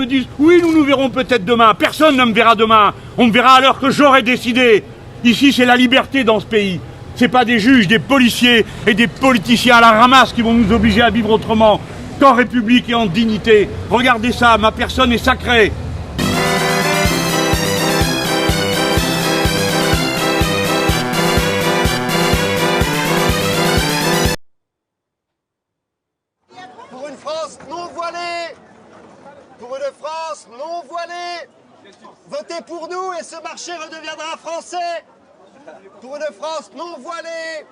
disent « Oui, nous nous verrons peut-être demain ». Personne ne me verra demain. On me verra à l'heure que j'aurai décidé. Ici, c'est la liberté dans ce pays. C'est pas des juges, des policiers et des politiciens à la ramasse qui vont nous obliger à vivre autrement qu'en République et en dignité. Regardez ça, ma personne est sacrée. Pour une France non voilée, pour une France non voilée, votez pour nous et ce marché redeviendra français. Pour une France non voilée,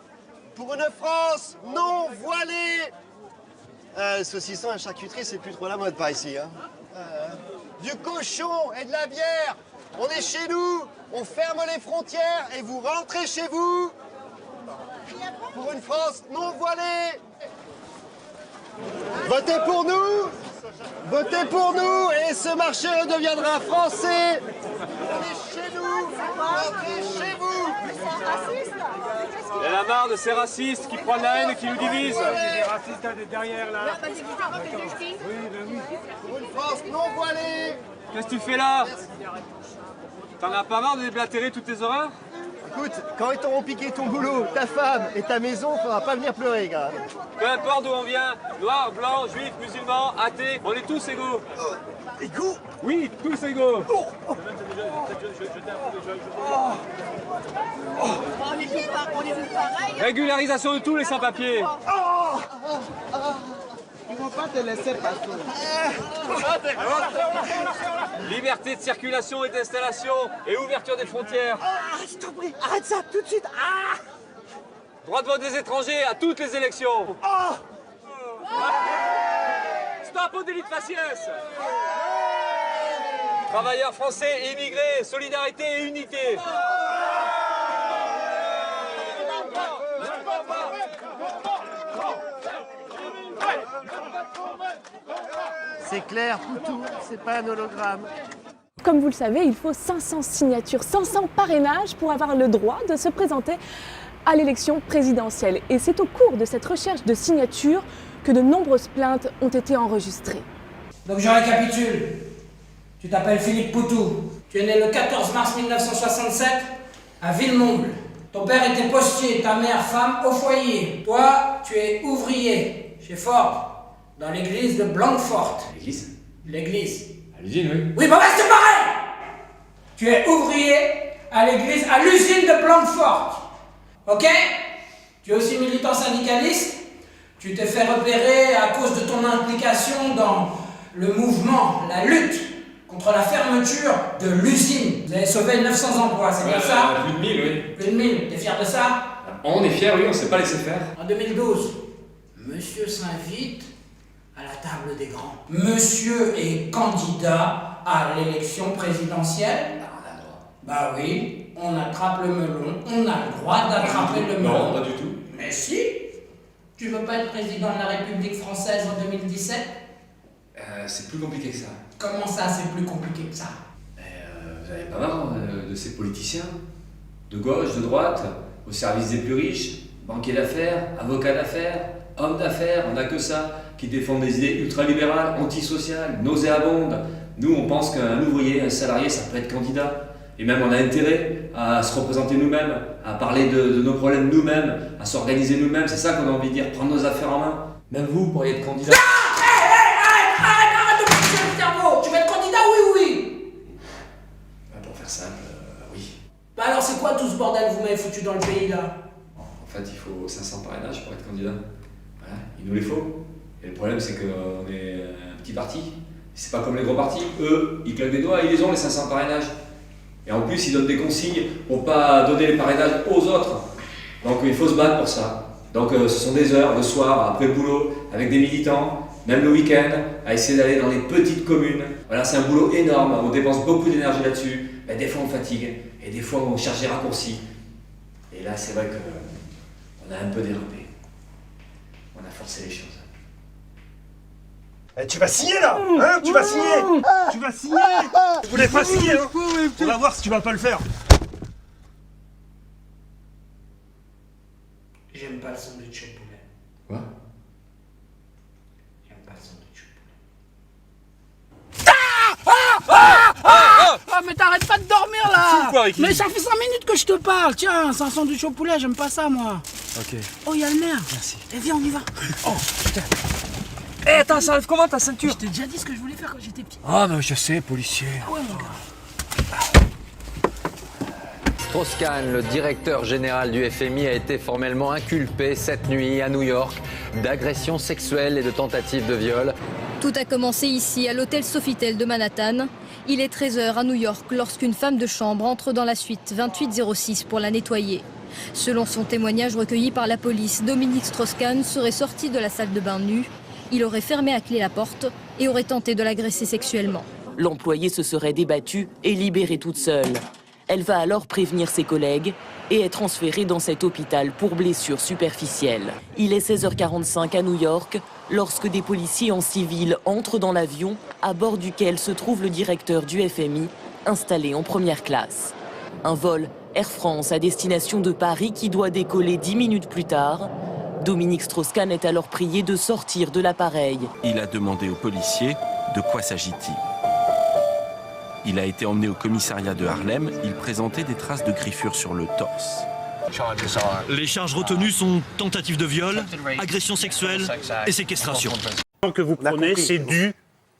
pour une France non voilée. Le saucisson à charcuterie, c'est plus trop la mode par ici. Hein. Du cochon et de la bière, on est chez nous, on ferme les frontières et vous rentrez chez vous. Pour une France non voilée. Votez pour nous et ce marché redeviendra français. On est chez nous, rentrez chez vous. Il y en a marre de ces racistes qui prennent la haine et qui nous divisent. Les racistes derrière là. Pour une France non voilée. Qu'est-ce que tu fais là? T'en as pas marre de déblatérer toutes tes horreurs? Écoute, quand ils t'auront piqué ton boulot, ta femme et ta maison, faudra pas venir pleurer, gars. Peu importe d'où on vient, noir, blanc, juif, musulman, athée, on est tous égaux. Égaux? Oui, tous égaux. On est tous pareils. Régularisation de tous les sans-papiers. Ils vont pas te laisser passer. Liberté de circulation et d'installation et ouverture des frontières. Je t'en prie, arrête ça tout de suite. Droit de vote des étrangers à toutes les élections. Stop au délit de faciès. Travailleurs français et immigrés, solidarité et unité. C'est clair, Poutou, c'est pas un hologramme. Comme vous le savez, il faut 500 signatures, 500 parrainages pour avoir le droit de se présenter à l'élection présidentielle. Et c'est au cours de cette recherche de signatures que de nombreuses plaintes ont été enregistrées. Donc je récapitule. Tu t'appelles Philippe Poutou. Tu es né le 14 mars 1967 à Villemomble. Ton père était postier, ta mère femme au foyer. Toi, tu es ouvrier chez Ford, dans l'église de Blanquefort. L'église? L'église. À l'usine, oui. Oui, bah c'est pareil. Tu es ouvrier à l'église, à l'usine de Blanquefort. Ok? Tu es aussi militant syndicaliste. Tu t'es fait repérer à cause de ton implication dans le mouvement, la lutte contre la fermeture de l'usine. Vous avez sauvé 900 emplois, c'est bien ça? Plus de 1000, oui. Plus de 1000. T'es fier de ça? On est fiers, oui, on ne s'est pas laissé faire. En 2012, monsieur s'invite à la table des grands. Monsieur est candidat à l'élection présidentielle. Bah oui, on attrape le melon, on a le droit d'attraper le melon. Non, pas du tout. Mais si. Tu veux pas être président de la République française en 2017? C'est plus compliqué que ça. Comment ça, c'est plus compliqué que ça? Vous avez pas marre de ces politiciens, de gauche, de droite, au service des plus riches, banquiers d'affaires, avocats d'affaires, hommes d'affaires, on n'a que ça, qui défendent des idées ultralibérales, antisociales, nauséabondes. Nous, on pense qu'un ouvrier, un salarié, ça peut être candidat. Et même on a intérêt à se représenter nous-mêmes, à parler de nos problèmes nous-mêmes, à s'organiser nous-mêmes. C'est ça qu'on a envie de dire, prendre nos affaires en main. Même vous pourriez être candidat. Arrête de marcher le cerveau. Tu veux être candidat, oui? Pour faire simple, oui. Bah alors c'est quoi tout ce bordel que vous m'avez foutu dans le pays là? En fait, il faut 500 parrainages pour être candidat. Voilà, il nous les faut. Et le problème, c'est qu'on est un petit parti. C'est pas comme les gros partis. Eux, ils claquent des doigts et ils les ont, les 500 parrainages. Et en plus, ils donnent des consignes pour pas donner les parrainages aux autres. Donc il faut se battre pour ça. Donc ce sont des heures, le soir, après le boulot, avec des militants, même le week-end, à essayer d'aller dans les petites communes. Voilà, c'est un boulot énorme, on dépense beaucoup d'énergie là-dessus. Ben, des fois on fatigue, et des fois on cherche des raccourcis. Et là, c'est vrai qu'on a un peu dérapé. On a forcé les choses. Tu vas signer là, hein? Tu vas signer. Tu vas signer. Je voulais pas signer, hein? On va voir si tu vas pas le faire. J'aime pas le sandwich au poulet. Quoi? J'aime pas le sandwich au poulet. avec Mais ça fait 5 minutes que je te parle. Tiens, c'est un sandwich au poulet, j'aime pas ça, moi. Ok. Oh, il y a le maire. Merci. Eh, viens, on y va. Oh, putain. Eh, attends, ça arrive comment ta ceinture? Je t'ai déjà dit ce que je voulais faire quand j'étais petit. Ah, mais je sais, policier. Ouais, mon gars. Strauss-Kahn, le directeur général du FMI, a été formellement inculpé cette nuit à New York d'agression sexuelle et de tentative de viol. Tout a commencé ici, à l'hôtel Sofitel de Manhattan. Il est 13h à New York lorsqu'une femme de chambre entre dans la suite 2806 pour la nettoyer. Selon son témoignage recueilli par la police, Dominique Strauss-Kahn serait sorti de la salle de bain nu. Il aurait fermé à clé la porte et aurait tenté de l'agresser sexuellement. L'employée se serait débattue et libérée toute seule. Elle va alors prévenir ses collègues et est transférée dans cet hôpital pour blessures superficielles. Il est 16h45 à New York lorsque des policiers en civil entrent dans l'avion à bord duquel se trouve le directeur du FMI installé en première classe. Un vol Air France à destination de Paris qui doit décoller 10 minutes plus tard. Dominique Strauss-Kahn est alors prié de sortir de l'appareil. Il a demandé aux policiers de quoi s'agit-il. Il a été emmené au commissariat de Harlem. Il présentait des traces de griffures sur le torse. Les charges retenues sont tentative de viol, agression sexuelle et séquestration. Ce que vous prenez, c'est du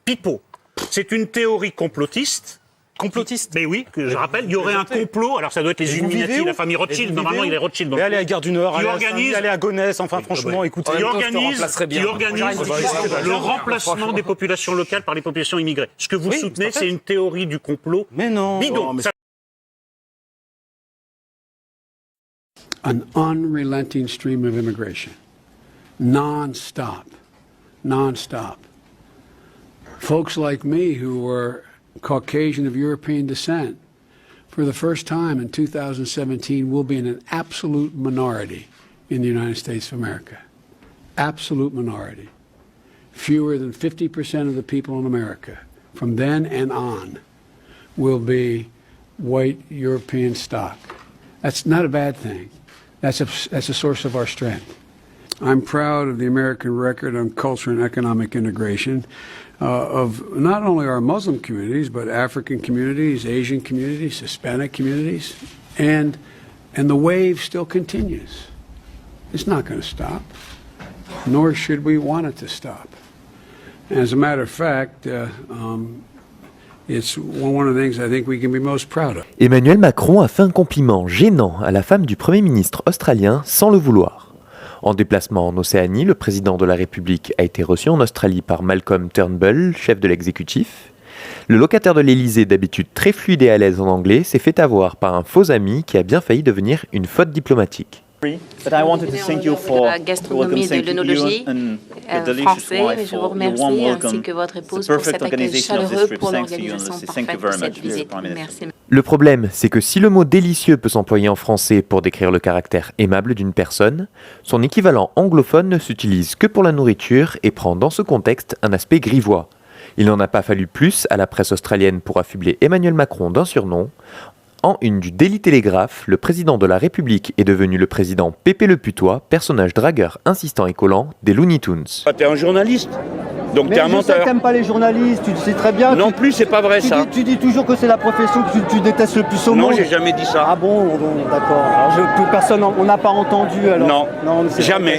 pipeau. C'est une théorie complotiste. Complotiste? Mais oui, que je rappelle, il y aurait un complot. Alors ça doit être les Illuminati, la famille Rothschild. Normalement, il est Rothschild. Et allez à Gare du Nord, allez à Gonesse, enfin franchement, écoutez. Qui organise le remplacement des populations locales par les populations immigrées. Ce que vous soutenez, c'est une théorie du complot. Mais non. Bidon. An unrelenting stream of immigration. Non-stop. Non-stop. Folks like me who were Caucasian of European descent, for the first time in 2017, will be in an absolute minority in the United States of America. Absolute minority. Fewer than 50% of the people in America, from then and on, will be white European stock. That's not a bad thing. That's a source of our strength. I'm proud of the American record on culture and economic integration of not only our Muslim communities, but African communities, Asian communities, Hispanic communities, and the wave still continues. It's not going to stop, nor should we want it to stop. As a matter of fact, it's one of the things I think we can be most proud of. Emmanuel Macron a fait un compliment gênant à la femme du Premier ministre australien sans le vouloir. En déplacement en Océanie, le président de la République a été reçu en Australie par Malcolm Turnbull, chef de l'exécutif. Le locataire de l'Élysée, d'habitude très fluide et à l'aise en anglais, s'est fait avoir par un faux ami qui a bien failli devenir une faute diplomatique. But I wanted to thank you for la gastronomie de l'œnologie français, mais je vous remercie ainsi que votre épouse pour cet accueil chaleureux pour l'organisation parfaite de cette visite. Merci. Le problème, c'est que si le mot délicieux peut s'employer en français pour décrire le caractère aimable d'une personne, son équivalent anglophone ne s'utilise que pour la nourriture et prend dans ce contexte un aspect grivois. Il n'en a pas fallu plus à la presse australienne pour affubler Emmanuel Macron d'un surnom. En une du Daily Telegraph, le président de la République est devenu le président Pépé le Putois, personnage dragueur insistant et collant des Looney Tunes. T'es un journaliste, donc t'es un menteur. Je sais que t'aimes pas les journalistes, tu le sais très bien. Non plus, c'est pas vrai ça. Tu dis toujours que c'est la profession que tu détestes le plus au monde. Non, j'ai jamais dit ça. Ah bon, d'accord. Alors personne, on n'a pas entendu alors. Non, jamais.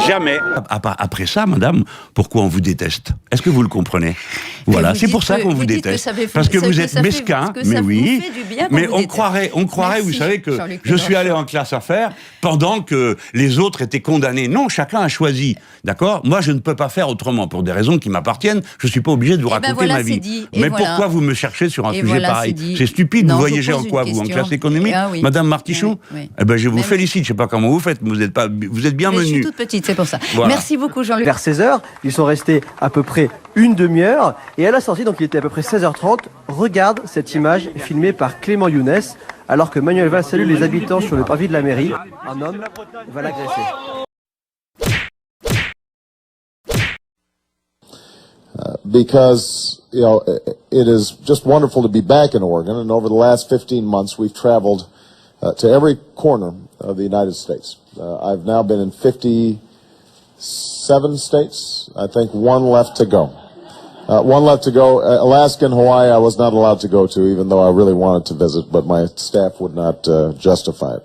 Jamais. Après ça, madame, pourquoi on vous déteste? Est-ce que vous le comprenez? Voilà, c'est pour ça qu'on vous déteste. Parce que vous êtes mesquin, mais oui. Mais on croirait, vous savez, que je suis allé en classe affaires pendant que les autres étaient condamnés. Non, chacun a choisi, d'accord? Moi, je ne peux pas faire autrement. Pour des raisons qui m'appartiennent, je ne suis pas obligé de vous raconter ma vie. Mais pourquoi vous me cherchez sur un sujet pareil? C'est stupide, vous voyagez en quoi, vous? En classe économique? Madame Martichoux? Eh ben, je vous félicite, je ne sais pas comment vous faites, mais vous êtes bien menue. Je suis toute petite, c'est pour ça. Voilà. Merci beaucoup, Jean-Luc. Vers 16h, ils sont restés à peu près une demi-heure, et à la sortie, donc il était à peu près 16h30, regarde cette image filmée par Clément Younes, alors que Manuel Valls salue les habitants sur le parvis de la mairie. Un homme va l'agresser. Because, you know, it is just wonderful to be back in Oregon, and over the last 15 months we've traveled to every corner of the United States. I've now been in 57 states, I think one left to go. One left to go. Alaska and Hawaii I was not allowed to go to, even though I really wanted to visit, but my staff would not justify it.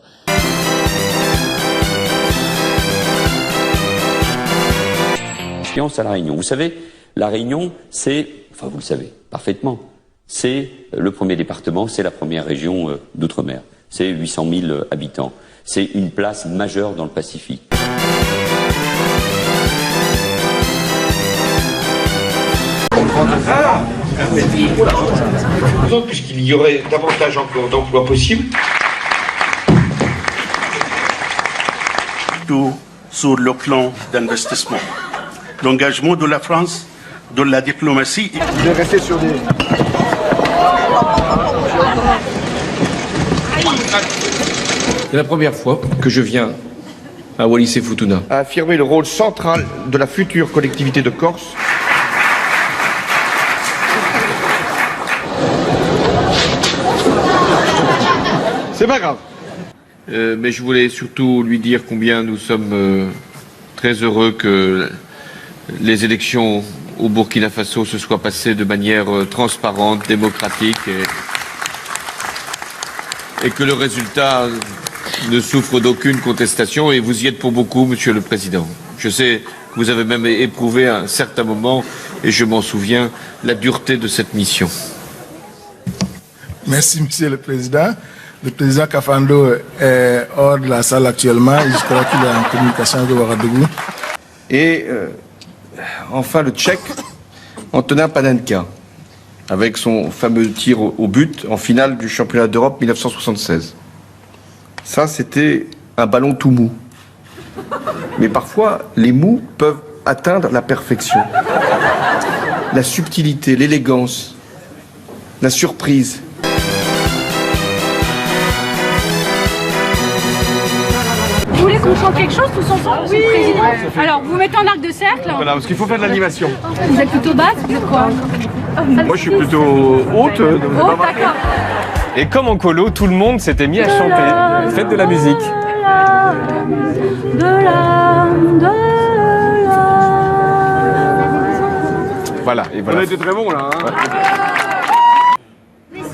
À La Réunion. Vous savez, La Réunion, c'est, enfin vous le savez parfaitement, c'est le premier département, c'est la première région d'outre-mer. C'est 800 000 habitants. C'est une place majeure dans le Pacifique. Puisqu'il y aurait davantage encore d'emplois possibles. Tout sur le plan d'investissement. L'engagement de la France, de la diplomatie. Je vais rester sur des... C'est la première fois que je viens à Wallis et Futuna. À affirmer le rôle central de la future collectivité de Corse. C'est pas grave. Mais je voulais surtout lui dire combien nous sommes très heureux que les élections au Burkina Faso se soient passées de manière transparente, démocratique et que le résultat ne souffre d'aucune contestation et vous y êtes pour beaucoup, Monsieur le Président. Je sais que vous avez même éprouvé à un certain moment, et je m'en souviens, la dureté de cette mission. Merci, Monsieur le Président. Le président Kafando est hors de la salle actuellement. Je crois qu'il est en communication avec Ouagadougou. Et enfin le Tchèque, Antonin Panenka, avec son fameux tir au but en finale du championnat d'Europe 1976. Ça, c'était un ballon tout mou. Mais parfois, les mous peuvent atteindre la perfection. La subtilité, l'élégance, la surprise. Vous voulez qu'on chante quelque chose tous ensemble, Monsieur le Président? Alors, vous mettez en arc de cercle. Voilà, parce qu'il faut faire de l'animation. Vous êtes plutôt basse, vous êtes quoi? Moi, je suis plutôt haute. Haute, d'accord. Et comme en colo, tout le monde s'était mis à chanter. Faites de la musique. Voilà, et voilà. On a été très bon là. Hein.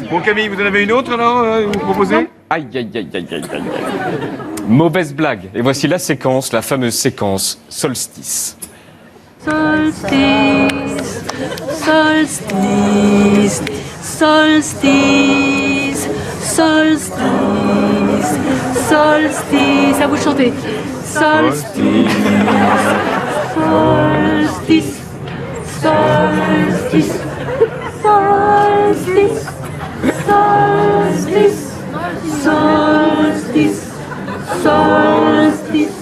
Bon Camille, vous en avez une autre alors vous proposez? Aïe, aïe, aïe, aïe, aïe, aïe. Mauvaise blague. Et voici la séquence, la fameuse séquence Solstice. Solstice, solstice, solstice, solstice, solstice. À vous de chanter. Solstice, solstice, solstice, solstice, solstice, solstice, solstice,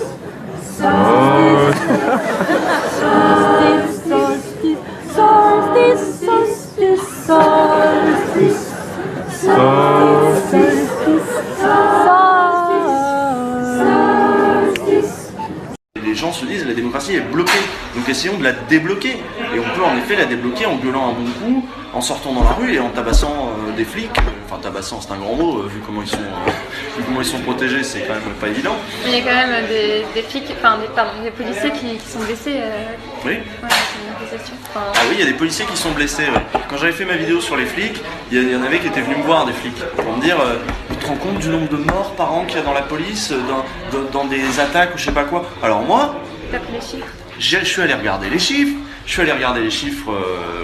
solstice. Les gens se disent la démocratie est bloquée, donc essayons de la débloquer. Et on peut en effet la débloquer en gueulant un bon coup, en sortant dans la rue et en tabassant des flics. Enfin tabassant c'est un grand mot, vu comment ils sont protégés, c'est quand même pas évident. Il y a quand même des flics, enfin des policiers qui sont blessés. Oui. Ouais, c'est une accusation. Enfin... Ah oui, il y a des policiers qui sont blessés. Ouais. Quand j'avais fait ma vidéo sur les flics, il y en avait qui étaient venus me voir, des flics, pour me dire tu te rends compte du nombre de morts par an qu'il y a dans la police, dans des attaques ou je sais pas quoi. Alors moi, t'as pris les chiffres? Je suis allé regarder les chiffres. Je suis allé regarder les chiffres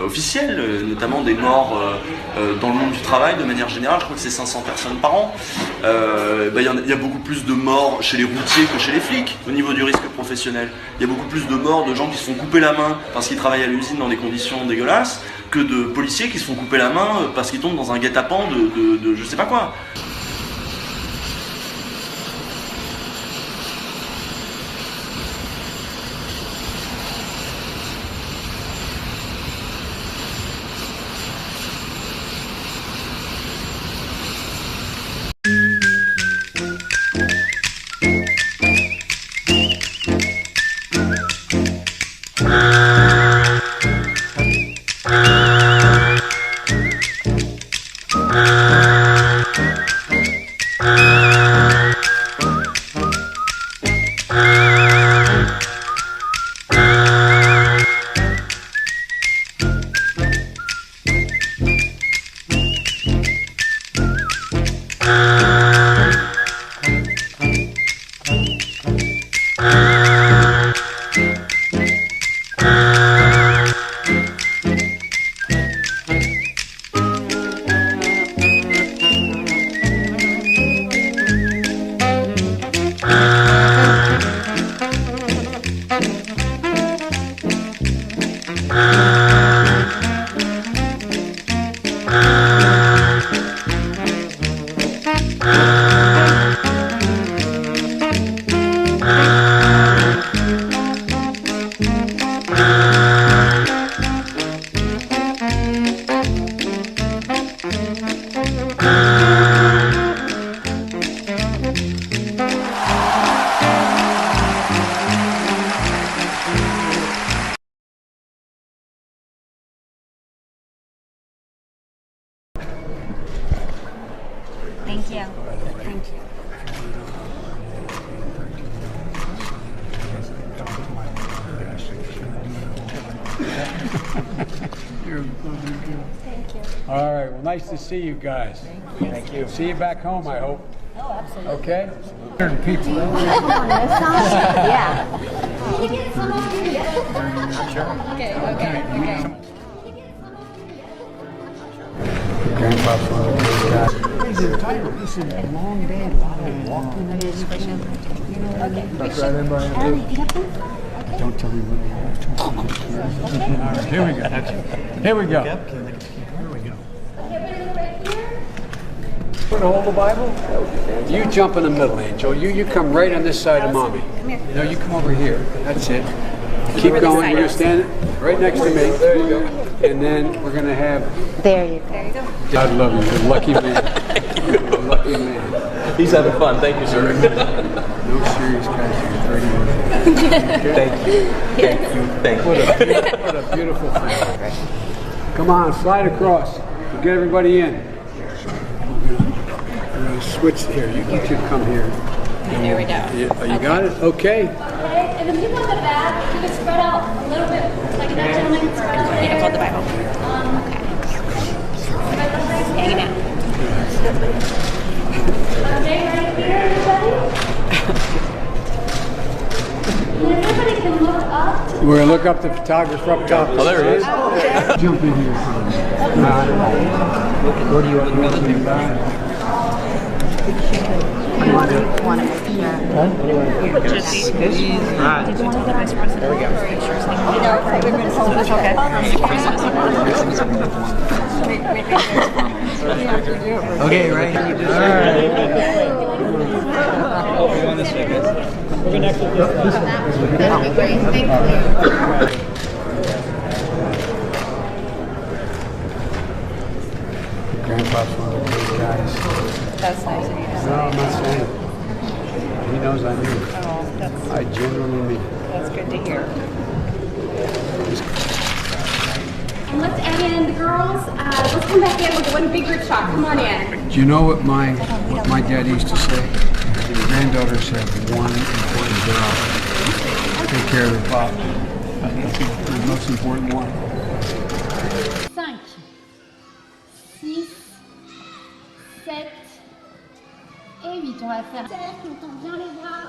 officiels, notamment des morts dans le monde du travail de manière générale. Je crois que c'est 500 personnes par an. Il y a beaucoup plus de morts chez les routiers que chez les flics au niveau du risque professionnel. Il y a beaucoup plus de morts de gens qui se font couper la main parce qu'ils travaillent à l'usine dans des conditions dégueulasses que de policiers qui se font couper la main parce qu'ils tombent dans un guet-apens de je sais pas quoi. Thank you. All right, well, nice to see you guys. Thank you. See you back home, I hope. Oh, absolutely. Okay? People. Yeah. Okay. Grandpa's one of the guys. This is a long day, a lot of walking. That's right, everybody. Don't tell me what all right, here we go. Here we go. Hold the Bible. You jump in the middle, Angel. You come right on this side of Mommy. No, you come over here. That's it. Keep going. You're going to stand right next to me. There you go. And then we're going to have... There you go. I love you. You're a lucky man. You're a lucky man. He's having fun. Thank you, sir. No serious guys. Thank you. Thank you. What a beautiful thing. Come on, slide across. We'll get everybody in. Switch here. You two come here. There we go. You got it? Okay. And the people in the back, you can spread out a little bit, like that gentleman, spread out. You can hold the Bible. Okay. Hang it out. Okay, right here, everybody. Everybody can look up. We're going to look up the photographer up top. Oh, there it is. Jump in here. Where do you want to go? Want to here. Huh? Did you want to get Vice President? There we go. Okay, right. All right. Oh, we're going this way, guys. We're going to actually this way. That would be great. Thank you. Grandpa's one of those guys. That's nice of you to say. No, I'm not saying. He knows I mean it. Oh, that's, I genuinely mean it. that's good to hear. And let's add in the girls. Let's come back in with one big group shot. Come on in. Do you know what my dad used to say? His granddaughters have one important job. Take care of their pop. The most important one. 5, 6, 7 et 8. On va faire cercle, on tend bien les bras.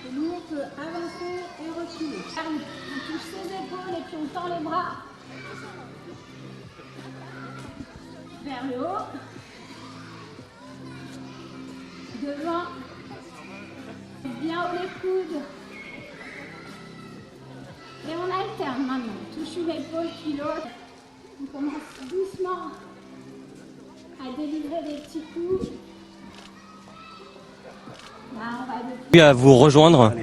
Et nous, on peut avancer et reculer. On touche ses épaules et puis on tend les bras vers le haut. Devant. Bien haut les coudes. Et on alterne maintenant. On touche une épaule puis l'autre. On commence doucement à délivrer des petits coups. Là, on va Oui, à vous rejoindre.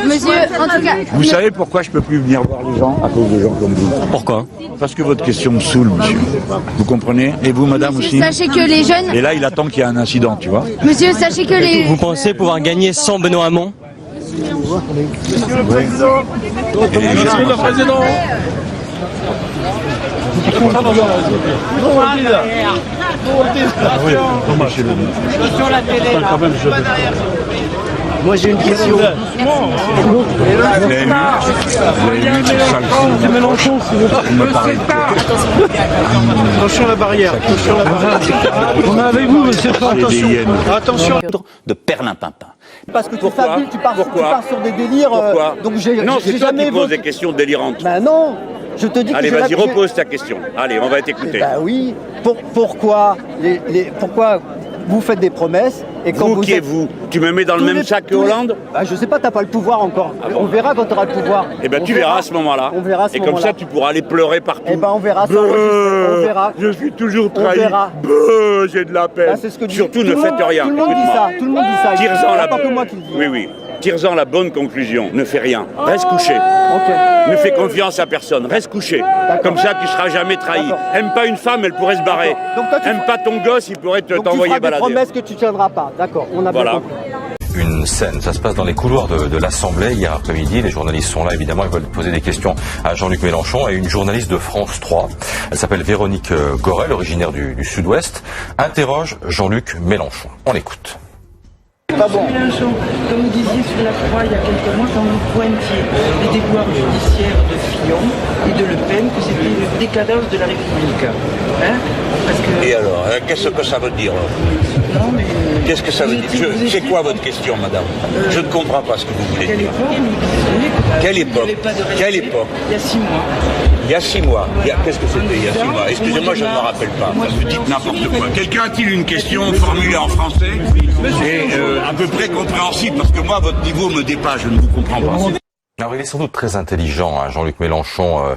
Monsieur, en tout cas. Vous savez pourquoi je peux plus venir voir les gens? À cause de gens comme vous. Pourquoi? Parce que votre question me saoule, monsieur. Vous comprenez? Et vous, madame, aussi? Sachez que les jeunes... Et là, il attend qu'il y ait un incident, tu vois? Monsieur, sachez que les... Vous pensez pouvoir gagner sans Benoît Hamon? Monsieur le Président! Monsieur le Président! Sur la télé, là. Moi j'ai une question. Mélenchon, Attention à la barrière. Attention à la barrière. On est avec vous, monsieur. Attention. De perlimpinpin. Parce que tu pars sur des délires. Donc non, c'est toi qui poses des questions délirantes. Ben non. Je te dis que allez, vas-y, repose ta question. Allez, on va t'écouter. Ben oui. Pourquoi vous faites des promesses et quand vous qui êtes vous? Tu me mets dans le même sac que Hollande? Je sais pas, t'as pas le pouvoir encore. Ah bon. On verra quand tu auras le pouvoir. Eh ben tu verras à ce moment-là. On verra à ce moment-là. Et comme ça, tu pourras aller pleurer partout. Eh ben on verra ça. On verra. Je suis toujours trahi. On verra. J'ai de la peine. C'est ce que surtout ne faites rien. Tout le monde dit ça. Tout le monde dit ça. Tire-en la pas que moi qui le dis. Oui, oui. Tire-en la bonne conclusion. Ne fais rien. Reste couché. Ne fais confiance à personne. Reste couché. Comme ça, tu seras jamais trahi. Aime pas une femme, elle pourrait se barrer. Aime pas ton gosse, il pourrait t'envoyer balader. Tu feras des promesses que tu tiendras pas. D'accord. On a bien compris. Une scène, ça se passe dans les couloirs de l'Assemblée hier après-midi. Les journalistes sont là, évidemment, ils veulent poser des questions à Jean-Luc Mélenchon et une journaliste de France 3. Elle s'appelle Véronique Gorel, originaire du Sud-Ouest, interroge Jean-Luc Mélenchon. On l'écoute. Pas bon. Comme vous disiez sur la Croix il y a quelques mois, quand vous pointiez les déboires judiciaires de Fillon et de Le Pen, que c'était une décadence de la République. Hein? Parce que... Et alors, qu'est-ce que ça veut dire? Non, mais... Qu'est-ce que ça veut dire? C'est quoi votre question, madame? Je ne comprends pas ce que vous voulez dire. Quelle époque? Quelle époque? Il y a 6 mois. Il y a 6 mois. Qu'est-ce que c'était il y a 6 mois? Excusez-moi, je ne me rappelle pas. Vous dites n'importe quoi. Quelqu'un a-t-il une question formulée en français et à peu près compréhensible? Parce que moi, votre niveau me dépasse, je ne vous comprends pas. Alors il est sans doute très intelligent, hein, Jean-Luc Mélenchon,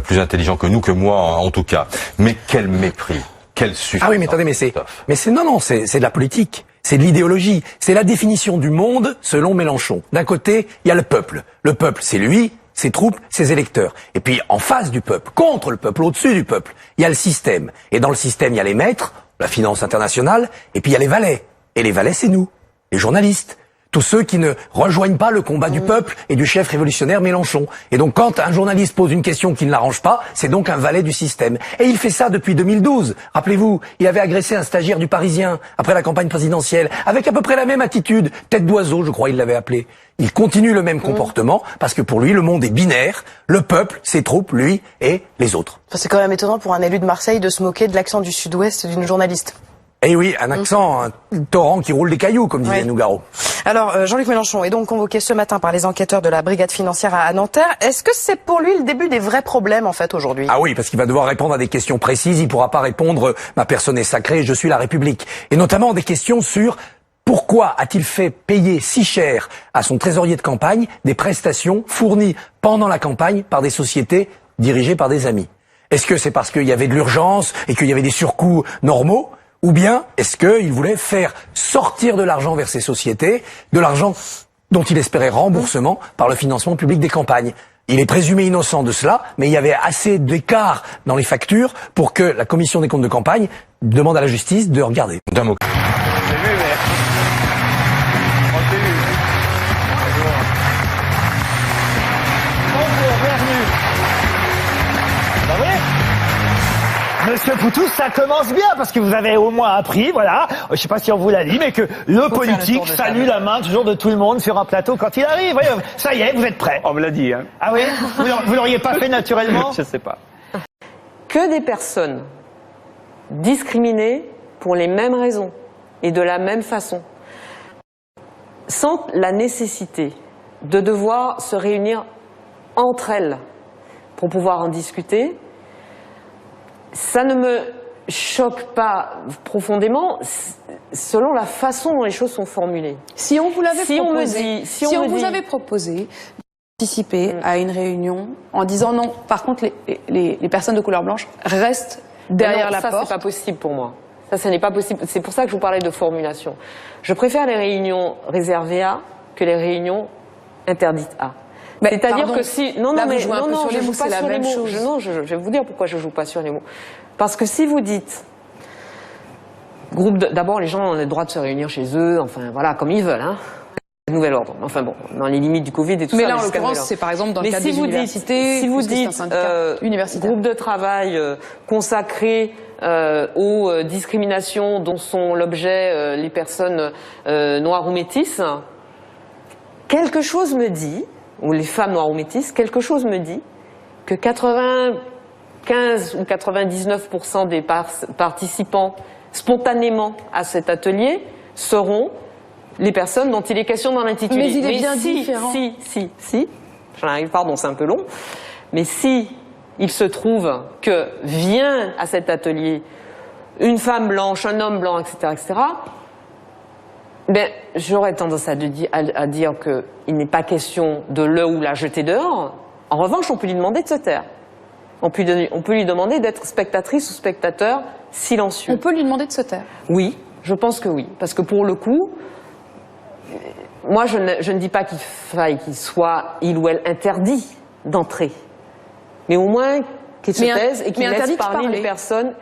plus intelligent que nous, que moi en tout cas. Mais quel mépris, quel sujet. Ah oui, mais attendez, mais c'est de la politique. C'est de l'idéologie. C'est la définition du monde selon Mélenchon. D'un côté, il y a le peuple. Le peuple, c'est lui, ses troupes, ses électeurs. Et puis, en face du peuple, contre le peuple, au-dessus du peuple, il y a le système. Et dans le système, il y a les maîtres, la finance internationale, et puis il y a les valets. Et les valets, c'est nous, les journalistes. Tous ceux qui ne rejoignent pas le combat du peuple et du chef révolutionnaire Mélenchon. Et donc quand un journaliste pose une question qui ne l'arrange pas, c'est donc un valet du système. Et il fait ça depuis 2012. Rappelez-vous, il avait agressé un stagiaire du Parisien après la campagne présidentielle, avec à peu près la même attitude, tête d'oiseau, je crois il l'avait appelé. Il continue le même comportement, parce que pour lui, le monde est binaire, le peuple, ses troupes, lui et les autres. Enfin, c'est quand même étonnant pour un élu de Marseille de se moquer de l'accent du sud-ouest d'une journaliste. Eh oui, un accent, un torrent qui roule des cailloux, comme disait Nougaro. Alors, Jean-Luc Mélenchon est donc convoqué ce matin par les enquêteurs de la brigade financière à Nanterre. Est-ce que c'est pour lui le début des vrais problèmes, en fait, aujourd'hui? Ah oui, parce qu'il va devoir répondre à des questions précises. Il pourra pas répondre « ma personne est sacrée, je suis la République ». Et notamment des questions sur pourquoi a-t-il fait payer si cher à son trésorier de campagne des prestations fournies pendant la campagne par des sociétés dirigées par des amis? Est-ce que c'est parce qu'il y avait de l'urgence et qu'il y avait des surcoûts normaux? Ou bien est-ce qu'il voulait faire sortir de l'argent vers ces sociétés, de l'argent dont il espérait remboursement par le financement public des campagnes? Il est présumé innocent de cela, mais il y avait assez d'écart dans les factures pour que la commission des comptes de campagne demande à la justice de regarder. D'un mot. Monsieur Poutou, ça commence bien parce que vous avez au moins appris, voilà, je sais pas si on vous l'a dit, mais que le politique salue la main toujours de tout le monde sur un plateau quand il arrive. Voyez, ça y est, vous êtes prêts. On me l'a dit, hein. Ah oui? Vous l'auriez pas fait naturellement? Je sais pas. Que des personnes discriminées pour les mêmes raisons et de la même façon sentent la nécessité de devoir se réunir entre elles pour pouvoir en discuter. Ça ne me choque pas profondément selon la façon dont les choses sont formulées. Si on vous l'avait proposé, si on vous avait proposé de participer à une réunion en disant non, par contre les personnes de couleur blanche restent derrière la porte. Ça, c'est pas possible pour moi. Ça, ce n'est pas possible. C'est pour ça que je vous parlais de formulation. Je préfère les réunions réservées à que les réunions interdites à. C'est-à-dire que si... Non, non, mais non, non, je joue pas sur les mots. Non, je vais vous dire pourquoi je joue pas sur les mots. Parce que si vous dites... D'abord, les gens ont le droit de se réunir chez eux, enfin, voilà, comme ils veulent, hein. Nouvel ordre. Enfin bon, dans les limites du Covid et tout ça. Mais là, en l'occurrence, c'est par exemple dans le cadre des universités. Si vous dites groupe de travail consacré aux discriminations dont sont l'objet les personnes noires ou métisses, quelque chose me dit... ou les femmes noires ou métisses, quelque chose me dit que 95 ou 99% des participants spontanément à cet atelier seront les personnes dont il est question dans l'intitulé. Mais il est bien différent. Pardon, c'est un peu long, mais si il se trouve que vient à cet atelier une femme blanche, un homme blanc, etc., ben, j'aurais tendance à dire qu'il n'est pas question de le ou la jeter dehors. En revanche, on peut lui demander de se taire. On peut lui demander d'être spectatrice ou spectateur silencieux. On peut lui demander de se taire? Oui, je pense que oui. Parce que pour le coup, moi je ne dis pas qu'il faille qu'il soit, il ou elle, interdit d'entrer. Mais au moins qu'il se taise et qu'il laisse parler les personnes,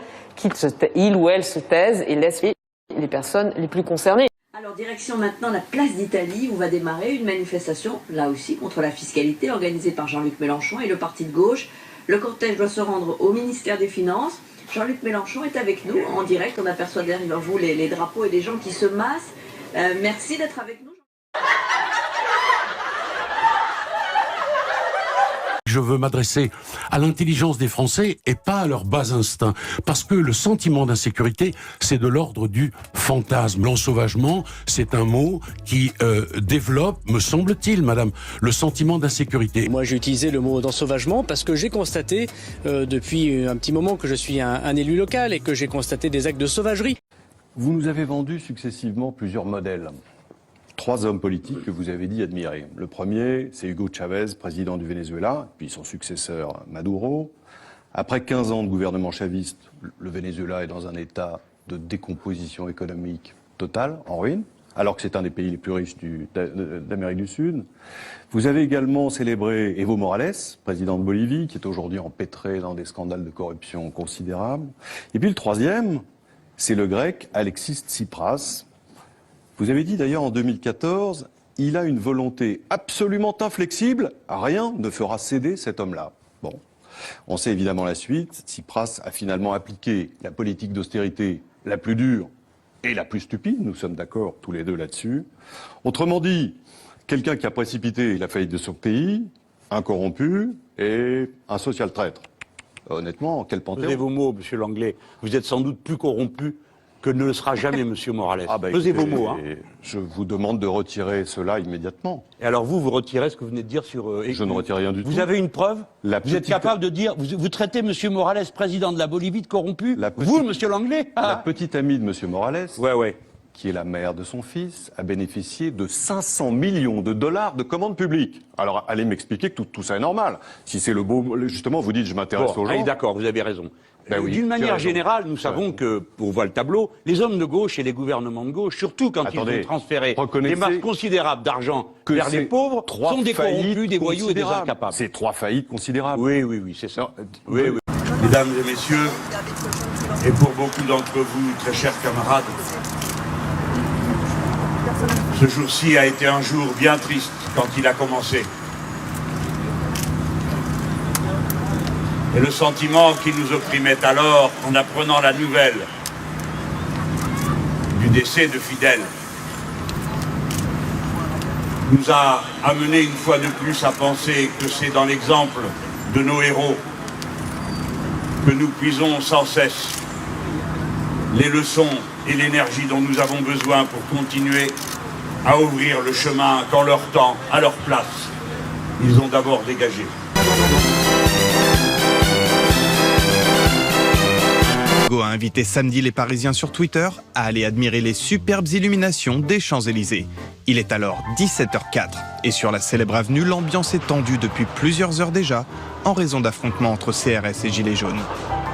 il ou elle se taise et laisse les personnes les plus concernées. Alors, direction maintenant la place d'Italie où va démarrer une manifestation, là aussi, contre la fiscalité organisée par Jean-Luc Mélenchon et le parti de gauche. Le cortège doit se rendre au ministère des Finances. Jean-Luc Mélenchon est avec nous en direct. On aperçoit derrière vous les drapeaux et les gens qui se massent. Merci d'être avec nous. Je veux m'adresser à l'intelligence des Français et pas à leur bas instinct. Parce que le sentiment d'insécurité, c'est de l'ordre du fantasme. L'ensauvagement, c'est un mot qui développe, me semble-t-il, madame, le sentiment d'insécurité. Moi, j'ai utilisé le mot d'ensauvagement parce que j'ai constaté depuis un petit moment que je suis un élu local et que j'ai constaté des actes de sauvagerie. Vous nous avez vendu successivement plusieurs modèles. 3 hommes politiques que vous avez dit admirer. Le premier, c'est Hugo Chavez, président du Venezuela, puis son successeur Maduro. Après 15 ans de gouvernement chaviste, le Venezuela est dans un état de décomposition économique totale, en ruine, alors que c'est un des pays les plus riches d'Amérique du Sud. Vous avez également célébré Evo Morales, président de Bolivie, qui est aujourd'hui empêtré dans des scandales de corruption considérables. Et puis le troisième, c'est le grec Alexis Tsipras. Vous avez dit d'ailleurs en 2014, il a une volonté absolument inflexible, rien ne fera céder cet homme-là. Bon, on sait évidemment la suite. Tsipras a finalement appliqué la politique d'austérité la plus dure et la plus stupide, nous sommes d'accord tous les deux là-dessus. Autrement dit, quelqu'un qui a précipité la faillite de son pays, un corrompu et un social traître. Honnêtement, quel panthéon. Pesez vos mots, monsieur Langlais. Vous êtes sans doute plus corrompu que ne le sera jamais monsieur Morales. Pesez vos mots. Hein. Je vous demande de retirer cela immédiatement. Et alors vous retirez ce que vous venez de dire sur... Je ne retire rien du tout. Vous avez une preuve? Vous êtes capable de dire... Vous traitez monsieur Morales, président de la Bolivie, de corrompu? Vous, monsieur Langlais? La petite amie de monsieur Morales, ouais. qui est la mère de son fils, a bénéficié de 500 millions de dollars de commandes publiques. Alors, allez m'expliquer que tout ça est normal. Si c'est le beau... Justement, vous dites, je m'intéresse aux gens... D'accord, vous avez raison. Ben oui, d'une manière générale, nous savons que, pour voir le tableau, les hommes de gauche et les gouvernements de gauche, surtout quand ils ont transféré des masses considérables d'argent vers les pauvres, sont des corrompus, des voyous et des incapables. C'est 3 faillites considérables. Oui, c'est ça. Oui. Mesdames et messieurs, et pour beaucoup d'entre vous, très chers camarades, ce jour-ci a été un jour bien triste quand il a commencé. Et le sentiment qui nous opprimait alors en apprenant la nouvelle du décès de Fidel nous a amené une fois de plus à penser que c'est dans l'exemple de nos héros que nous puisons sans cesse les leçons et l'énergie dont nous avons besoin pour continuer à ouvrir le chemin qu'en leur temps, à leur place, ils ont d'abord dégagé. Hugo a invité samedi les Parisiens sur Twitter à aller admirer les superbes illuminations des Champs-Élysées. Il est alors 17h04 et sur la célèbre avenue, l'ambiance est tendue depuis plusieurs heures déjà en raison d'affrontements entre CRS et Gilets jaunes.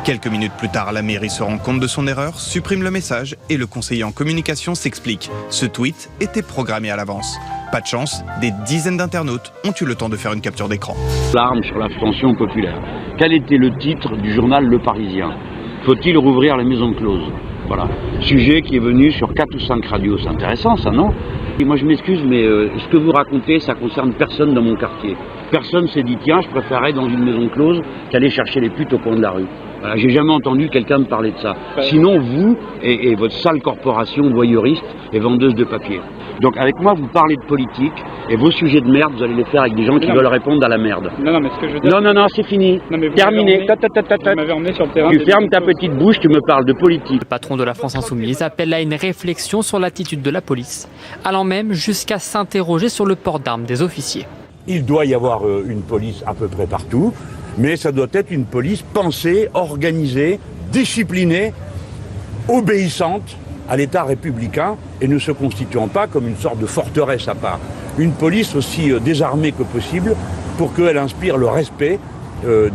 Quelques minutes plus tard, la mairie se rend compte de son erreur, supprime le message et le conseiller en communication s'explique. Ce tweet était programmé à l'avance. Pas de chance, des dizaines d'internautes ont eu le temps de faire une capture d'écran. L'arme sur l'abstention populaire. Quel était le titre du journal Le Parisien ? Faut-il rouvrir les maisons closes? Voilà. Sujet qui est venu sur 4 ou 5 radios. C'est intéressant ça, non? Et moi je m'excuse, mais ce que vous racontez, ça concerne personne dans mon quartier. Personne s'est dit, tiens, je préférerais dans une maison close qu'aller chercher les putes au coin de la rue. Voilà, j'ai jamais entendu quelqu'un me parler de ça. Sinon, vous et votre sale corporation voyeuriste et vendeuse de papier. Donc avec moi, vous parlez de politique et vos sujets de merde, vous allez les faire avec des gens qui veulent répondre à la merde. Non, mais ce que je veux dire... Non, c'est fini. Terminé. Vous m'avez emmené sur le terrain. Tu fermes ta petite bouche, tu me parles de politique. Le patron de la France Insoumise appelle à une réflexion sur l'attitude de la police, allant même jusqu'à s'interroger sur le port d'armes des officiers. Il doit y avoir une police à peu près partout, mais ça doit être une police pensée, organisée, disciplinée, obéissante à l'État républicain et ne se constituant pas comme une sorte de forteresse à part. Une police aussi désarmée que possible pour qu'elle inspire le respect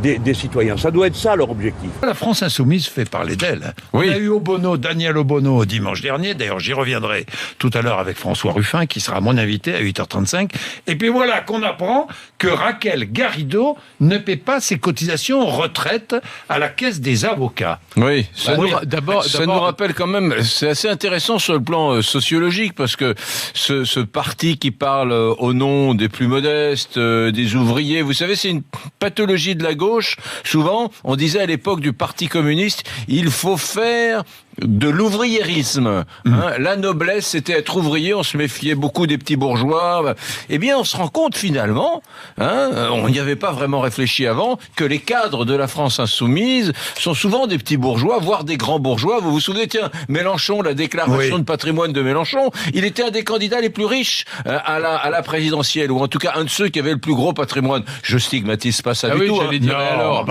des citoyens. Ça doit être ça leur objectif. La France Insoumise fait parler d'elle. Oui. On a eu Daniel Obono dimanche dernier, d'ailleurs j'y reviendrai tout à l'heure avec François Ruffin qui sera mon invité à 8h35. Et puis voilà qu'on apprend que Raquel Garrido ne paie pas ses cotisations retraite à la caisse des avocats. Oui, ça nous rappelle quand même, c'est assez intéressant sur le plan sociologique parce que ce parti qui parle au nom des plus modestes, des ouvriers, vous savez, c'est une pathologie de la gauche. Souvent, on disait à l'époque du Parti communiste, il faut faire de l'ouvriérisme. La noblesse, c'était être ouvrier, on se méfiait beaucoup des petits bourgeois. Eh bien, on se rend compte finalement, on n'y avait pas vraiment réfléchi avant, que les cadres de la France insoumise sont souvent des petits bourgeois, voire des grands bourgeois. Vous vous souvenez, tiens, Mélenchon, la déclaration de patrimoine de Mélenchon, il était un des candidats les plus riches à la présidentielle, ou en tout cas un de ceux qui avait le plus gros patrimoine. Je stigmatise pas ça du tout. J'allais dire alors.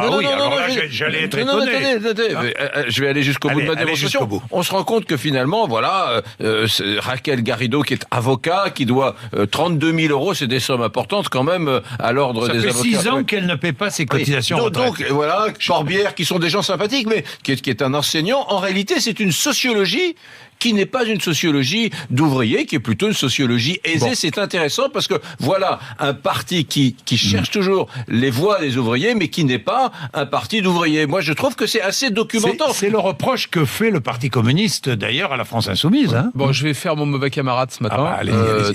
J'allais être étonné. Attendez, je vais aller jusqu'au bout de ma démonstration. On se rend compte que finalement, voilà, Raquel Garrido, qui est avocat, qui doit 32 000 euros, c'est des sommes importantes quand même à l'ordre des avocats. Ça fait 6 ans qu'elle ne paie pas ses cotisations. Donc voilà, Corbière, qui sont des gens sympathiques, mais qui est un enseignant. En réalité, c'est une sociologie qui n'est pas une sociologie d'ouvrier, qui est plutôt une sociologie aisée. C'est intéressant parce que voilà un parti qui cherche toujours les voix des ouvriers, mais qui n'est pas un parti d'ouvriers. Moi, je trouve que c'est assez documentant. C'est le reproche que fait le Parti communiste, d'ailleurs, à la France insoumise. Bon, je vais faire mon mauvais camarade ce matin. Allez-y.